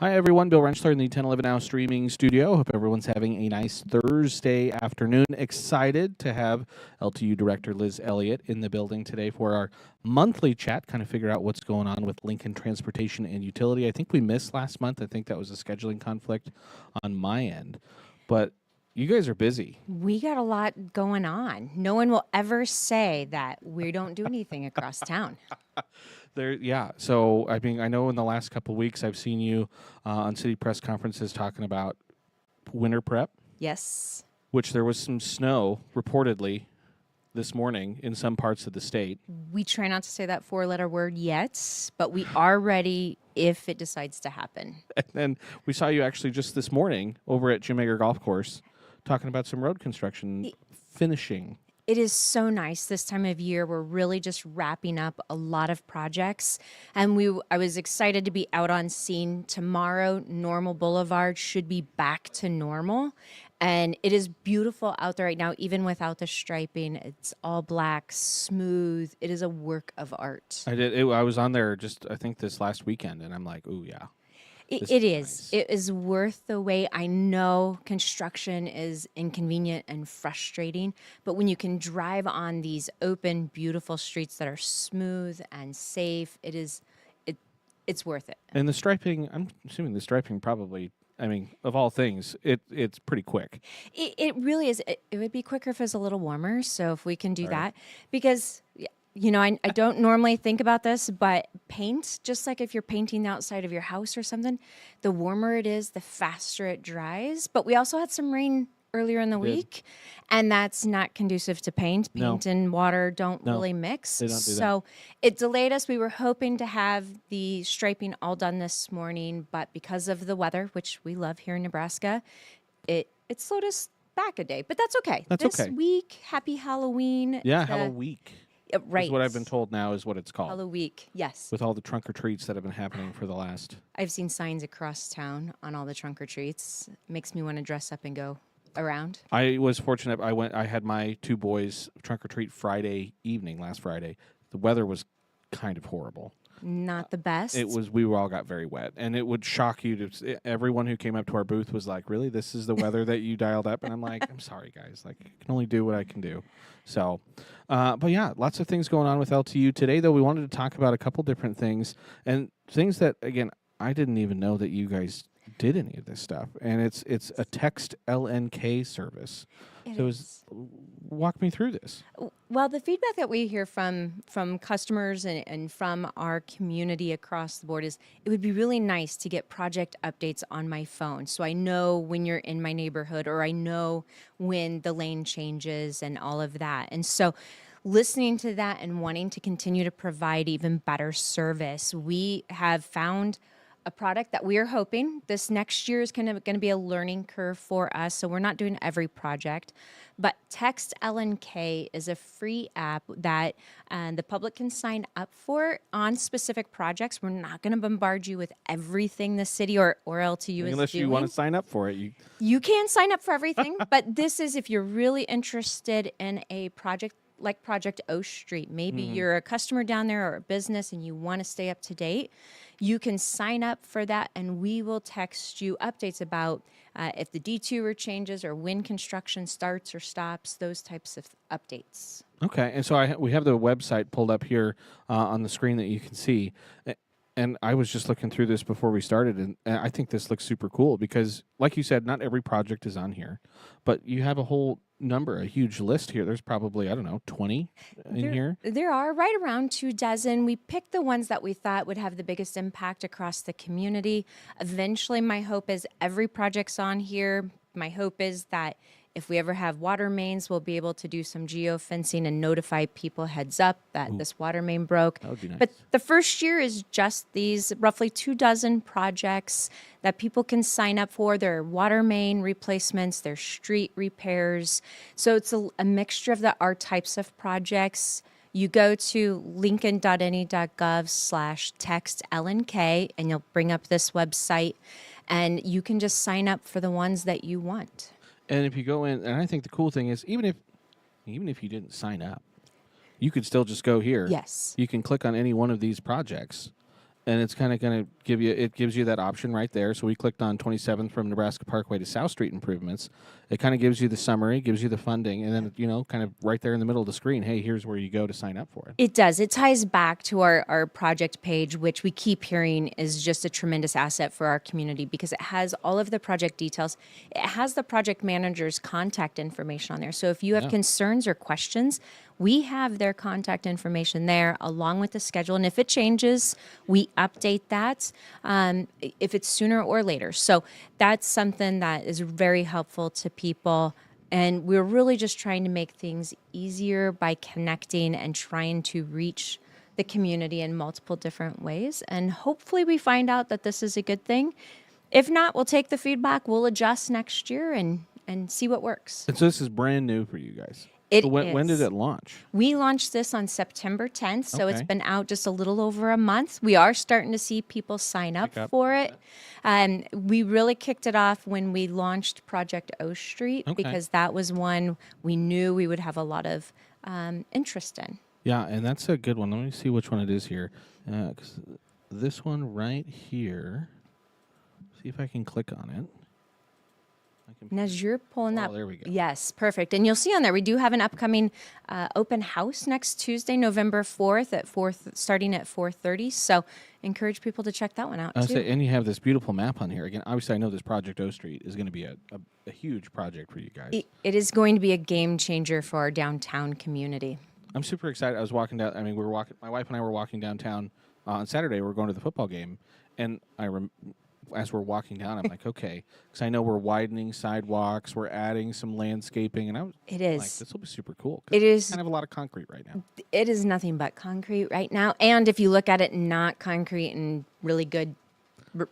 Hi, everyone. Bill Rensselaer in the 1011 Now streaming studio. Hope everyone's having a nice Thursday afternoon. Excited to have LTU Director Liz Elliott in the building today for our monthly chat, kind of figure out what's going on with Lincoln Transportation and Utility. I think we missed last month. I think that was a scheduling conflict on my end. But you guys are busy. We got a lot going on. No one will ever say that we don't do anything across town. So, I mean, I know in the last couple of weeks I've seen you on city press conferences talking about winter prep. Yes. Which there was some snow reportedly this morning in some parts of the state. We try not to say that four-letter word yet, but we are ready if it decides to happen. And then we saw you actually just this morning over at Jim Egger Golf Course talking about some road construction finishing. It is so nice this time of year. We're really just wrapping up a lot of projects. And I was excited to be out on scene. Tomorrow, Normal Boulevard should be back to normal. And it is beautiful out there right now, even without the striping. It's all black, smooth. It is a work of art. I was on there just, I think, this last weekend, and I'm like, ooh, yeah. It is. Nice. It is worth the wait. I know construction is inconvenient and frustrating, but when you can drive on these open, beautiful streets that are smooth and safe, it's worth it. And the striping, I'm assuming the striping probably, I mean, of all things, it's pretty quick. It really is. It would be quicker if it was a little warmer, so if we can do that. Because, you know, I don't normally think about this, but paint, just like if you're painting the outside of your house or something, the warmer it is, the faster it dries. But we also had some rain earlier in the week, and that's not conducive to paint. Paint and water don't really mix. They don't do so it delayed us. We were hoping to have the striping all done this morning, but because of the weather, which we love here in Nebraska, it slowed us back a day. But that's okay. This week, happy Halloween. Yeah, Halloween. Right. Is what I've been told now is what it's called. Halloween, yes. With all the trunk or treats that have been happening for the last. I've seen signs across town on all the trunk or treats. Makes me want to dress up and go around. I was fortunate. I had my two boys trunk or treat Friday evening, last Friday. The weather was kind of horrible. Not the best. It was. We all got very wet, and it would shock you to. Everyone who came up to our booth was like, "Really, this is the weather that you dialed up?" And I'm like, "I'm sorry, guys. Like, I can only do what I can do." So, but yeah, lots of things going on with LTU today. Though we wanted to talk about a couple different things and things that, again, I didn't even know that you guys did any of this stuff, and it's a TextLNK service. Walk me through this. Well, the feedback that we hear from customers and from our community across the board is it would be really nice to get project updates on my phone, so I know when you're in my neighborhood, or I know when the lane changes and all of that. And so listening to that and wanting to continue to provide even better service, we have found a product that we are hoping this next year is going to be a learning curve for us. So we're not doing every project, but TextLNK is a free app that the public can sign up for on specific projects. We're not going to bombard you with everything the city or LTU is doing. Unless you want to sign up for it. You can sign up for everything, but this is if you're really interested in a project like Project O Street. Maybe you're a customer down there or a business and you want to stay up to date. You can sign up for that, and we will text you updates about if the detour changes or when construction starts or stops, those types of updates. Okay, and so we have the website pulled up here on the screen that you can see. And I was just looking through this before we started, and I think this looks super cool because, like you said, not every project is on here, but you have a whole a huge list here. There's probably, 20 in here. There are right around 24. We picked the ones that we thought would have the biggest impact across the community. Eventually, my hope is every project's on here. My hope is that if we ever have water mains, we'll be able to do some geofencing and notify people heads up that this water main broke. That would be nice. But the first year is just these roughly 24 projects that people can sign up for. Their water main replacements, their street repairs. So it's a mixture of our types of projects. You go to lincoln.ne.gov/TextLNK and you'll bring up this website, and you can just sign up for the ones that you want. And if you go in, and I think the cool thing is, even if you didn't sign up, you could still just go here. Yes. You can click on any one of these projects, and it's kind of going to gives you that option right there. So we clicked on 27th from Nebraska Parkway to South Street improvements. It kind of gives you the summary, gives you the funding, and then kind of right there in the middle of the screen, hey, here's where you go to sign up for it. It does. It ties back to our project page, which we keep hearing is just a tremendous asset for our community because it has all of the project details. It has the project manager's contact information on there. So if you have concerns or questions, we have their contact information there along with the schedule. And if it changes, we update that if it's sooner or later. So that's something that is very helpful to people. And we're really just trying to make things easier by connecting and trying to reach the community in multiple different ways. And hopefully we find out that this is a good thing. If not, we'll take the feedback, we'll adjust next year and see what works. And so this is brand new for you guys. It So when, is. when did it launch? We launched this on September 10th, so it's Okay. been out just a little over a month. We are starting to see people sign up for it. We really kicked it off when we launched Project O Street Okay. because that was one we knew we would have a lot of interest in. Yeah, and that's a good one. Let me see which one it is here. 'Cause this one right here, see if I can click on it. And as you're pulling that, there we go. yes, perfect. And you'll see on there, we do have an upcoming open house next Tuesday, November 4th starting at 4:30. So encourage people to check that one out too. And you have this beautiful map on here. Again, obviously, I know this Project O Street is going to be a huge project for you guys. It is going to be a game changer for our downtown community. I'm super excited. I was walking down. I mean, we were walking. My wife and I were walking downtown on Saturday. We were going to the football game, and as we're walking down, I'm like, okay, because I know we're widening sidewalks, we're adding some landscaping, and I was It like, is. this will be super cool. 'Cause It is. kind of a lot of concrete right now. It is nothing but concrete right now. And if you look at it, not concrete in really good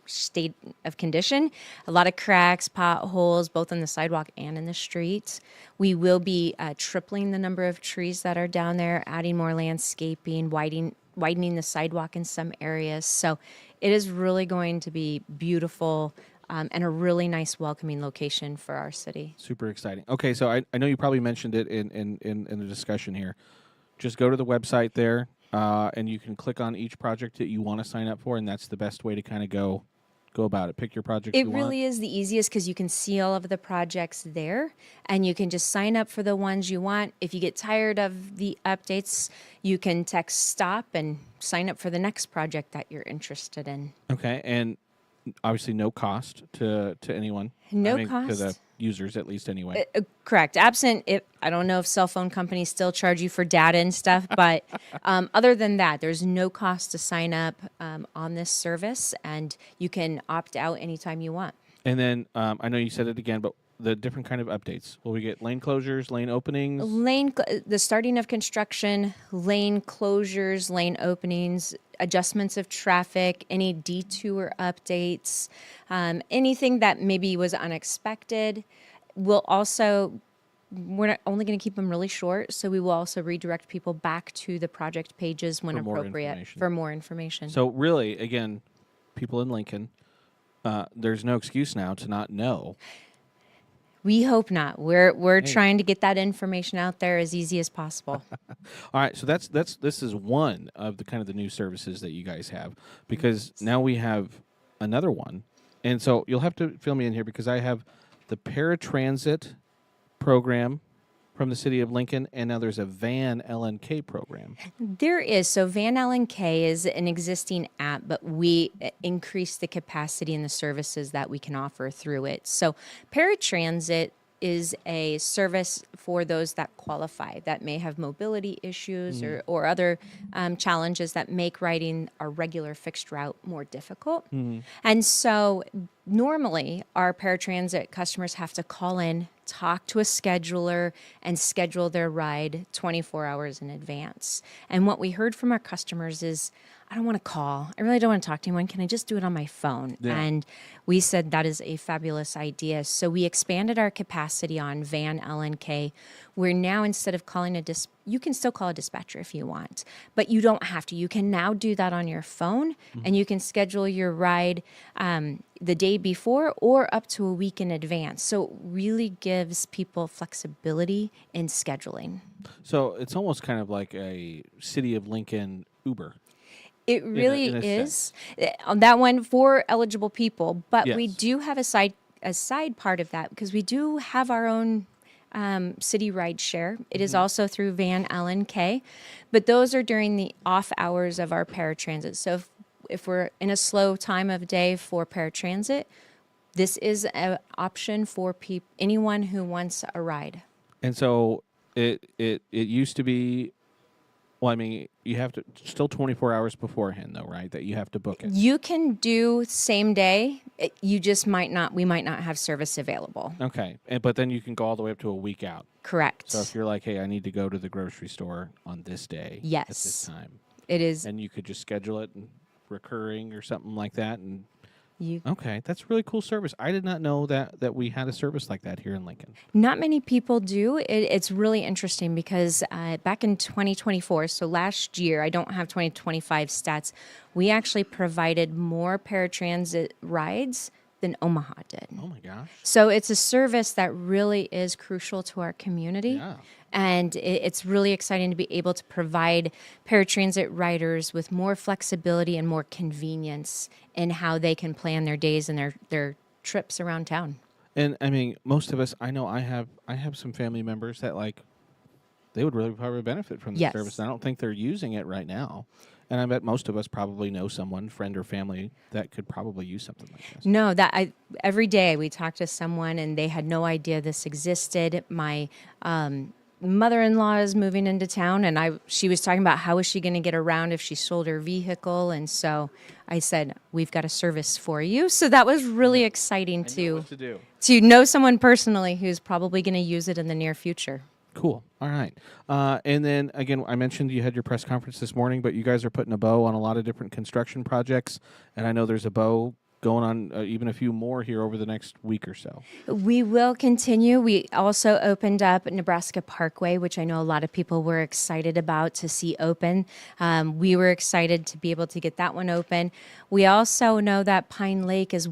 state of condition. A lot of cracks, potholes, both on the sidewalk and in the streets. We will be tripling the number of trees that are down there, adding more landscaping, widening the sidewalk in some areas. So it is really going to be beautiful and a really nice, welcoming location for our city. Super exciting. Okay, so I know you probably mentioned it in the discussion here. Just go to the website there, and you can click on each project that you want to sign up for, and that's the best way to kind of go about it. Pick your project It you really want. is the easiest because you can see all of the projects there and you can just sign up for the ones you want. If you get tired of the updates, you can text stop and sign up for the next project that you're interested in. Okay, and obviously no cost to anyone. No to the cost. users, at least anyway. Correct. Absent, I don't know if cell phone companies still charge you for data and stuff, but other than that, there's no cost to sign up on this service, and you can opt out anytime you want. And then I know you said it again, but the different kind of updates. Will we get lane closures, lane openings? The starting of construction, lane closures, lane openings, adjustments of traffic, any detour updates, anything that maybe was unexpected. We're not only going to keep them really short, so we will also redirect people back to the project pages when For more appropriate information. for more information. So really, again, people in Lincoln, there's no excuse now to not know. We hope not. We're trying to get that information out there as easy as possible. All right, so this is one of the kind of the new services that you guys have, because now we have another one, and so you'll have to fill me in here because I have the paratransit program from the city of Lincoln, and now there's a VanLNK program. There is. So VanLNK is an existing app, but we increase the capacity and the services that we can offer through it. So paratransit is a service for those that qualify, that may have mobility issues or other challenges that make riding a regular fixed route more difficult. And so normally our paratransit customers have to call in, talk to a scheduler, and schedule their ride 24 hours in advance. And what we heard from our customers is, I don't want to call. I really don't want to talk to anyone. Can I just do it on my phone? Yeah. And we said that is a fabulous idea. So we expanded our capacity on VanLNK. Where now instead of calling you can still call a dispatcher if you want, but you don't have to. You can now do that on your phone, and you can schedule your ride the day before or up to a week in advance. So it really gives people flexibility in scheduling. So it's almost kind of like a city of Lincoln Uber. It really in a is. On that one for eligible people, but we Yes. do have a side part of that because we do have our own city ride share. It is also through VanLNK, but those are during the off hours of our paratransit. So if we're in a slow time of day for paratransit, this is an option for anyone who wants a ride. And so it used to be. Well, I mean, you have to still 24 hours beforehand, though, right? That you have to book it. You can do same day. You just might not. We might not have service available. Okay, but then you can go all the way up to a week out. Correct. So if you're like, hey, I need to go to the grocery store on this day, at Yes. this time, It is. and you could just schedule it and recurring or something like that. And You okay, that's a really cool service. I did not know that we had a service like that here in Lincoln. Not many people do. It's really interesting because back in 2024, so last year, I don't have 2025 stats, we actually provided more paratransit rides than Omaha did. Oh my gosh! So it's a service that really is crucial to our community. Yeah. And it's really exciting to be able to provide paratransit riders with more flexibility and more convenience in how they can plan their days and their trips around town. And I mean, most of us, I know I have some family members that like they would really probably benefit from the Yes. service. And I don't think they're using it right now. And I bet most of us probably know someone, friend or family, that could probably use something like this. No, every day we talk to someone and they had no idea this existed. My mother-in-law is moving into town, and she was talking about how is she going to get around if she sold her vehicle, and so I said we've got a service for you. So that was really exciting to know someone personally who's probably going to use it in the near future. Cool. All right. And then again, I mentioned you had your press conference this morning, but you guys are putting a bow on a lot of different construction projects, and I know there's a bow going on even a few more here over the next week or so. We will continue. We also opened up Nebraska Parkway, which I know a lot of people were excited about to see open. We were excited to be able to get that one open. We also know that Pine Lake is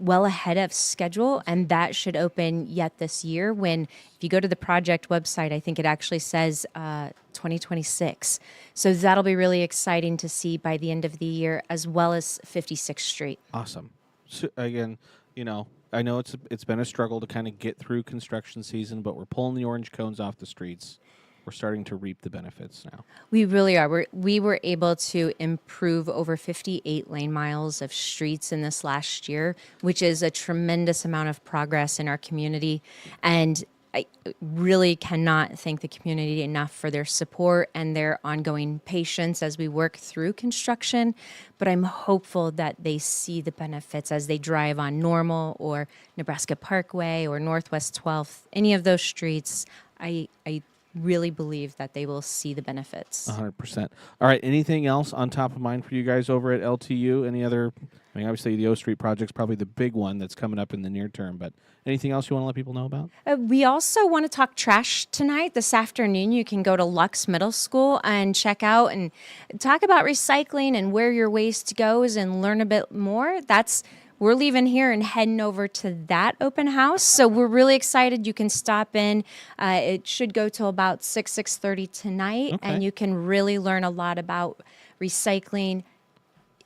well ahead of schedule, and that should open yet this year. When, if you go to the project website, I think it actually says 2026. So that'll be really exciting to see by the end of the year, as well as 56th Street. Awesome. So again, I know it's been a struggle to kind of get through construction season, but we're pulling the orange cones off the streets. We're starting to reap the benefits now. We really are. We were able to improve over 58 lane miles of streets in this last year, which is a tremendous amount of progress in our community. And I really cannot thank the community enough for their support and their ongoing patience as we work through construction. But I'm hopeful that they see the benefits as they drive on Normal or Nebraska Parkway or Northwest 12th, any of those streets. I really believe that they will see the benefits. 100%. All right. Anything else on top of mind for you guys over at LTU? Any other? I mean, obviously the O Street project's probably the big one that's coming up in the near term. But anything else you want to let people know about? We also want to talk trash tonight. This afternoon, you can go to Lux Middle School and check out and talk about recycling and where your waste goes and learn a bit more. We're leaving here and heading over to that open house. So we're really excited. You can stop in. It should go till about 6:30 tonight. Okay. And you can really learn a lot about recycling.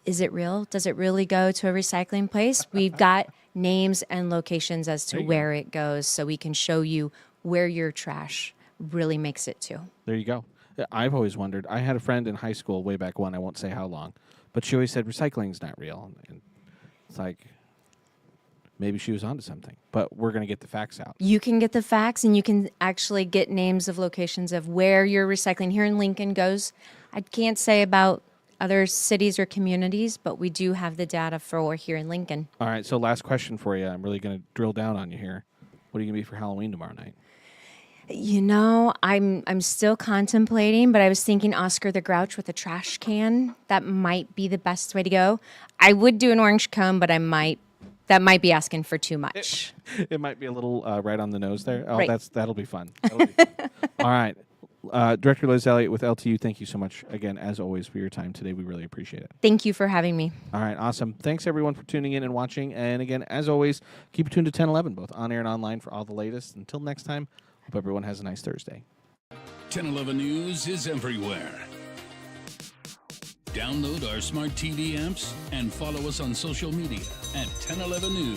Is it real? Does it really go to a recycling place? We've got names and locations as to where it goes, so we can show you where your trash really makes it to. There you go. I've always wondered. I had a friend in high school way back when. I won't say how long, but she always said recycling's not real. And it's like maybe she was onto something, but we're going to get the facts out. You can get the facts, and you can actually get names of locations of where your recycling here in Lincoln goes. I can't say about other cities or communities, but we do have the data for here in Lincoln. All right, so last question for you. I'm really going to drill down on you here. What are you going to be for Halloween tomorrow night? I'm still contemplating, but I was thinking Oscar the Grouch with a trash can. That might be the best way to go. I would do an orange cone, but that might be asking for too much. It might be a little right on the nose there. Oh, Right. That'll be fun. All right. Director Liz Elliott with LTU, thank you so much again, as always, for your time today. We really appreciate it. Thank you for having me. All right, awesome. Thanks, everyone, for tuning in and watching. And again, as always, keep tuned to 1011, both on air and online, for all the latest. Until next time, hope everyone has a nice Thursday. 1011 News is everywhere. Download our smart TV apps and follow us on social media at 1011 News.